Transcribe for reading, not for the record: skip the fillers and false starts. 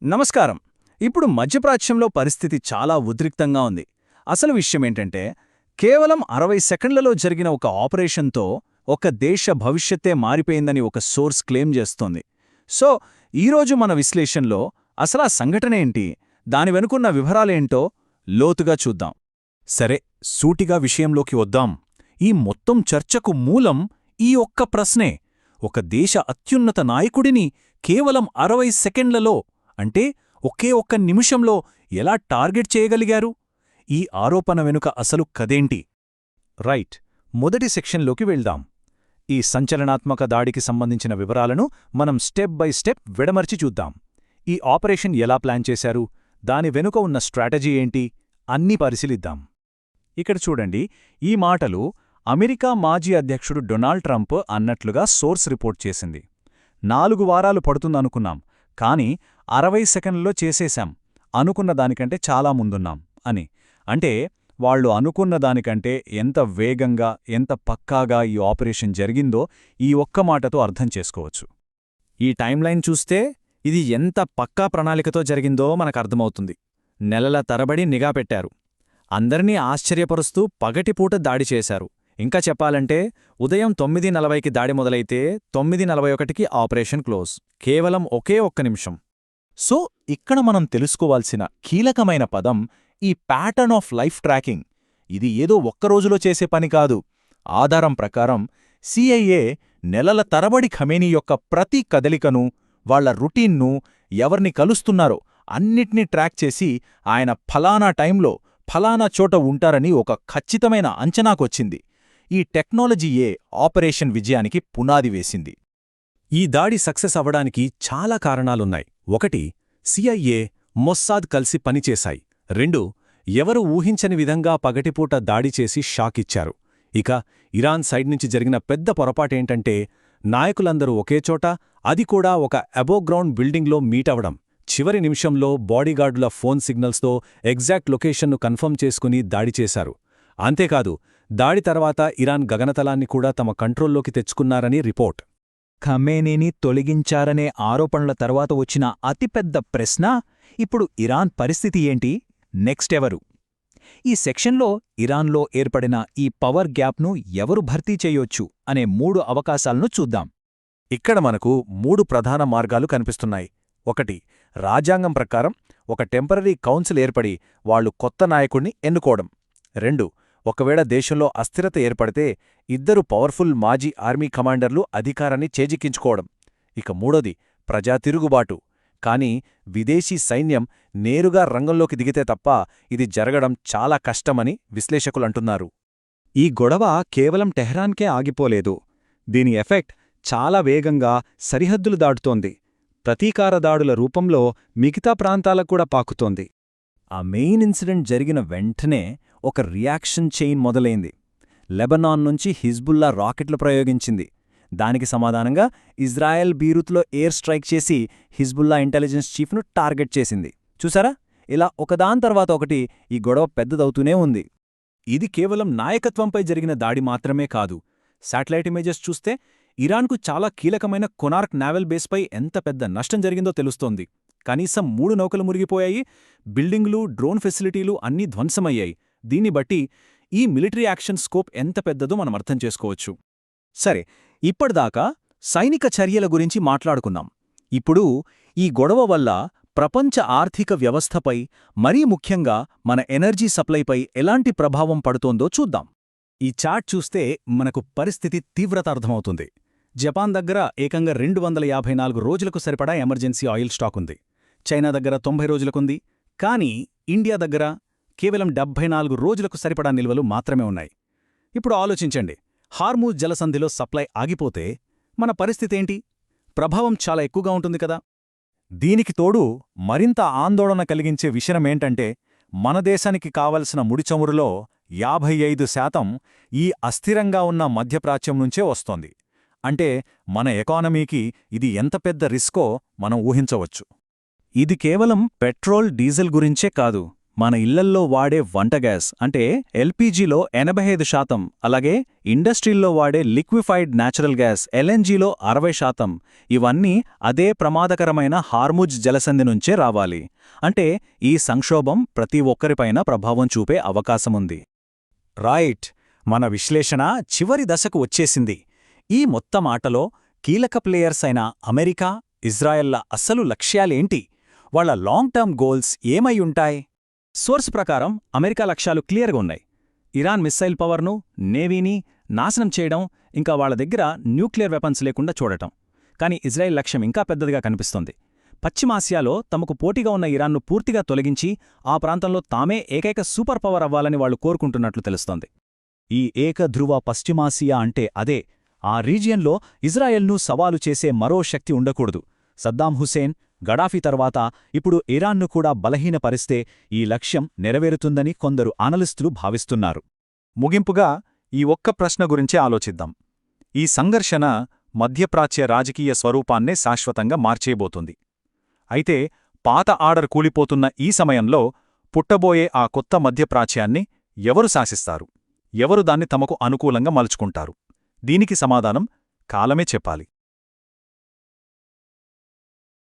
నమస్కారం. ఇప్పుడు మధ్యప్రాచ్యంలో పరిస్థితి చాలా ఉద్రిక్తంగా ఉంది. అసలు విషయమేంటంటే, కేవలం 60 సెకండ్లలో జరిగిన ఒక ఆపరేషన్తో ఒక దేశ భవిష్యత్తే మారిపోయిందని ఒక సోర్స్ క్లెయిమ్ చేస్తోంది. సో, ఈరోజు మన విశ్లేషణలో అసలా సంఘటనేంటి, దాని వెనుకున్న వివరాలేంటో లోతుగా చూద్దాం. సరే, సూటిగా విషయంలోకి వద్దాం. ఈ మొత్తం చర్చకు మూలం ఈ ఒక్క ప్రశ్నే. ఒక దేశ అత్యున్నత నాయకుడిని కేవలం 60 సెకండ్లలో అంటే ఒకే ఒక్క నిమిషంలో ఎలా టార్గెట్ చేయగలిగారు? ఈ ఆరోపణ వెనుక అసలు కదేంటి? రైట్, మొదటి సెక్షన్లోకి వెళ్దాం. ఈ సంచలనాత్మక దాడికి సంబంధించిన వివరాలను మనం స్టెప్ బై స్టెప్ విడమర్చి చూద్దాం. ఈ ఆపరేషన్ ఎలా ప్లాన్ చేశారు, దాని వెనుక ఉన్న స్ట్రాటజీ ఏంటి అన్నీ పరిశీలిద్దాం. ఇక్కడ చూడండి, ఈ మాటలు అమెరికా మాజీ అధ్యక్షుడు డొనాల్డ్ ట్రంప్ అన్నట్లుగా సోర్స్ రిపోర్ట్ చేసింది. 4 వారాలు పడుతుందనుకున్నాం, కానీ 60 సెకండ్లలో చేసేశాం, అనుకున్న దానికంటే చాలా ముందున్నాం అని. అంటే వాళ్ళు అనుకున్న దానికంటే ఎంత వేగంగా, ఎంత పక్కాగా ఈ ఆపరేషన్ జరిగిందో ఈ ఒక్క మాటతో అర్థం చేసుకోవచ్చు. ఈ టైంలైన్ చూస్తే ఇది ఎంత పక్కా ప్రణాళికతో జరిగిందో మనకర్థమవుతుంది. నెలల తరబడి నిఘా పెట్టారు. అందర్నీ ఆశ్చర్యపరుస్తూ పగటిపూట దాడి చేశారు. ఇంకా చెప్పాలంటే ఉదయం 9:40కి దాడి మొదలైతే 9:41కి ఆపరేషన్ క్లోజ్. కేవలం ఒకే ఒక్క నిమిషం. సో, ఇక్కడ మనం తెలుసుకోవాల్సిన కీలకమైన పదం ఈ ప్యాటర్న్ ఆఫ్ లైఫ్ ట్రాకింగ్. ఇది ఏదో ఒక్కరోజులో చేసే పని కాదు. ఆధారం ప్రకారం సిఐఏ నెలల తరబడి ఖమేనీ యొక్క ప్రతి కదలికను, వాళ్ల రుటీన్ను, ఎవర్ని కలుస్తున్నారో అన్నిటినీ ట్రాక్ చేసి ఆయన ఫలానా టైంలో ఫలానా చోట ఉంటారని ఒక ఖచ్చితమైన అంచనాకొచ్చింది. ఈ టెక్నాలజీయే ఆపరేషన్ విజయానికి పునాది వేసింది. ఈ దాడి సక్సెస్ అవ్వడానికి చాలా కారణాలున్నాయి. 1, సిఐఏ, మొస్సాద్ కలిసి పనిచేశాయి. 2, ఎవరు ఊహించని విధంగా పగటిపూట దాడి చేసి షాకిచ్చారు. ఇక ఇరాన్ సైడ్ నుంచి జరిగిన పెద్ద పొరపాటేంటంటే, నాయకులందరూ ఒకేచోట, అది కూడా ఒక అబోగ్రౌండ్ బిల్డింగ్లో మీటవడం. చివరి నిమిషంలో బాడీగార్డుల ఫోన్ సిగ్నల్స్తో ఎగ్జాక్ట్ లొకేషన్ను కన్ఫర్మ్ చేసుకుని దాడి చేశారు. అంతేకాదు, దాడి తర్వాత ఇరాన్ గగనతలాన్ని కూడా తమ కంట్రోల్లోకి తెచ్చుకున్నారని రిపోర్ట్. ఖమేనీని తొలగించారనే ఆరోపణల తర్వాత వచ్చిన అతిపెద్ద ప్రశ్న, ఇప్పుడు ఇరాన్ పరిస్థితి ఏంటి, నెక్స్ట్ ఎవరు? ఈ సెక్షన్లో ఇరాన్లో ఏర్పడిన ఈ పవర్ గ్యాప్ను ఎవరు భర్తీ చేయొచ్చు అనే 3 అవకాశాలను చూద్దాం. ఇక్కడ మనకు 3 ప్రధాన మార్గాలు కనిపిస్తున్నాయి. 1, రాజ్యాంగం ప్రకారం ఒక టెంపరరీ కౌన్సిల్ ఏర్పడి వాళ్లు కొత్త నాయకుణ్ణి ఎన్నుకోవడం. 2, ఒకవేళ దేశంలో అస్థిరత ఏర్పడితే 2 పవర్ఫుల్ మాజీ ఆర్మీ కమాండర్లు అధికారాన్ని చేజిక్కించుకోవడం. ఇక 3, ప్రజా తిరుగుబాటు. కానీ విదేశీ సైన్యం నేరుగా రంగంలోకి దిగితే తప్ప ఇది జరగడం చాలా కష్టమని విశ్లేషకులంటున్నారు. ఈ గొడవ కేవలం టెహ్రాన్కే ఆగిపోలేదు. దీని ఎఫెక్ట్ చాలా వేగంగా సరిహద్దులు దాటుతోంది. ప్రతీకార దాడుల రూపంలో మిగతా ప్రాంతాలకు కూడా పాకుతోంది. ఆ మెయిన్ ఇన్సిడెంట్ జరిగిన వెంటనే ఒక రియాక్షన్ చైన్ మొదలైంది. లెబనాన్ నుంచి హిజ్బుల్లా రాకెట్లు ప్రయోగించింది. దానికి సమాధానంగా ఇజ్రాయెల్ బీరూత్లో ఎయిర్ స్ట్రైక్ చేసి హిజ్బుల్లా ఇంటెలిజెన్స్ చీఫ్ను టార్గెట్ చేసింది. చూసారా, ఇలా ఒకదాని తర్వాత ఒకటి ఈ గొడవ పెద్దదవుతూనే ఉంది. ఇది కేవలం నాయకత్వంపై జరిగిన దాడి మాత్రమే కాదు. శాటిలైట్ ఇమేజెస్ చూస్తే ఇరాన్కు చాలా కీలకమైన కొనార్క్ నావల్ బేస్పై ఎంత పెద్ద నష్టం జరిగిందో తెలుస్తోంది. కనీసం 3 నౌకలు మురిగిపోయాయి, బిల్డింగులు, డ్రోన్ ఫెసిలిటీలు అన్నీ ధ్వంసమయ్యాయి. దీన్ని బట్టి ఈ మిలిటరీ యాక్షన్ స్కోప్ ఎంత పెద్దదో మనం అర్థం చేసుకోవచ్చు. సరే, ఇప్పటిదాకా సైనిక చర్యల గురించి మాట్లాడుకున్నాం. ఇప్పుడు ఈ గొడవ వల్ల ప్రపంచ ఆర్థిక వ్యవస్థపై, మరీ ముఖ్యంగా మన ఎనర్జీ సప్లైపై ఎలాంటి ప్రభావం పడుతోందో చూద్దాం. ఈ చార్ట్ చూస్తే మనకు పరిస్థితి తీవ్రత అర్థమవుతుంది. జపాన్ దగ్గర ఏకంగా 254 రోజులకు సరిపడా ఎమర్జెన్సీ ఆయిల్ స్టాక్ ఉంది. చైనా దగ్గర 90 రోజులకుంది. కానీ ఇండియా దగ్గర కేవలం 74 రోజులకు సరిపడా నిల్వలు మాత్రమే ఉన్నాయి. ఇప్పుడు ఆలోచించండి, హార్మూజ్ జలసంధిలో సప్లై ఆగిపోతే మన పరిస్థితేంటి? ప్రభావం చాలా ఎక్కువగా ఉంటుంది కదా. దీనికి తోడు మరింత ఆందోళన కలిగించే విషయమేంటంటే, మన దేశానికి కావలసిన ముడిచమురులో 55% ఈ అస్థిరంగా ఉన్న మధ్యప్రాచ్యం నుంచే వస్తోంది. అంటే మన ఎకానమీకి ఇది ఎంత పెద్ద రిస్కో మనం ఊహించవచ్చు. ఇది కేవలం పెట్రోల్, డీజిల్ గురించే కాదు, మన ఇళ్లల్లో వాడే వంట గ్యాస్ అంటే ఎల్పీజీలో 85%, అలాగే ఇండస్ట్రీల్లో వాడే లిక్విఫైడ్ న్యాచురల్ గ్యాస్ ఎల్ఎన్జీలో 60%, ఇవన్నీ అదే ప్రమాదకరమైన హార్ముజ్ జలసంధి నుంచే రావాలి. అంటే ఈ సంక్షోభం ప్రతి ఒక్కరిపైన ప్రభావం చూపే అవకాశముంది. రైట్. మన విశ్లేషణ చివరి దశకు వచ్చేసింది. ఈ మొత్తం ఆటలో కీలక ప్లేయర్స్ అయిన అమెరికా, ఇజ్రాయెల్ల అసలు లక్ష్యాలేంటి? వాళ్ల లాంగ్ టర్మ్ గోల్స్ ఏమైయుంటాయి? సోర్స్ ప్రకారం అమెరికా లక్ష్యాలు క్లియర్గా ఉన్నాయి. ఇరాన్ మిస్సైల్ పవర్ను, నేవీని నాశనం చేయడం, ఇంకా వాళ్ల దగ్గర న్యూక్లియర్ వెపన్స్ లేకుండా చూడటం. కానీ ఇజ్రాయెల్ లక్ష్యం ఇంకా పెద్దదిగా కనిపిస్తోంది. పశ్చిమాసియాలో తమకు పోటీగా ఉన్న ఇరాన్ను పూర్తిగా తొలగించి ఆ ప్రాంతంలో తామే ఏకైక సూపర్ పవర్ అవ్వాలని వాళ్లు కోరుకుంటున్నట్లు తెలుస్తోంది. ఈ ఏకధ్రువ పశ్చిమాసియా అంటే అదే. ఆ రీజియన్లో ఇజ్రాయెల్ను సవాలు చేసే మరో శక్తి ఉండకూడదు. సద్దాం హుసేన్, గడాఫీ తర్వాత ఇప్పుడు ఇరాన్ను కూడా బలహీనపరిస్తే ఈ లక్ష్యం నెరవేరుతుందని కొందరు అనలిస్టులు భావిస్తున్నారు. ముగింపుగా ఈ ఒక్క ప్రశ్న గురించే ఆలోచిద్దాం. ఈ సంఘర్షణ మధ్యప్రాచ్య రాజకీయ స్వరూపాన్నే శాశ్వతంగా మార్చేయబోతుంది. అయితే పాత ఆర్డర్ కూలిపోతున్న ఈ సమయంలో పుట్టబోయే ఆ కొత్త మధ్యప్రాచ్యాన్ని ఎవరు శాసిస్తారు? ఎవరు దాన్ని తమకు అనుకూలంగా మలుచుకుంటారు? దీనికి సమాధానం కాలమే చెప్పాలి.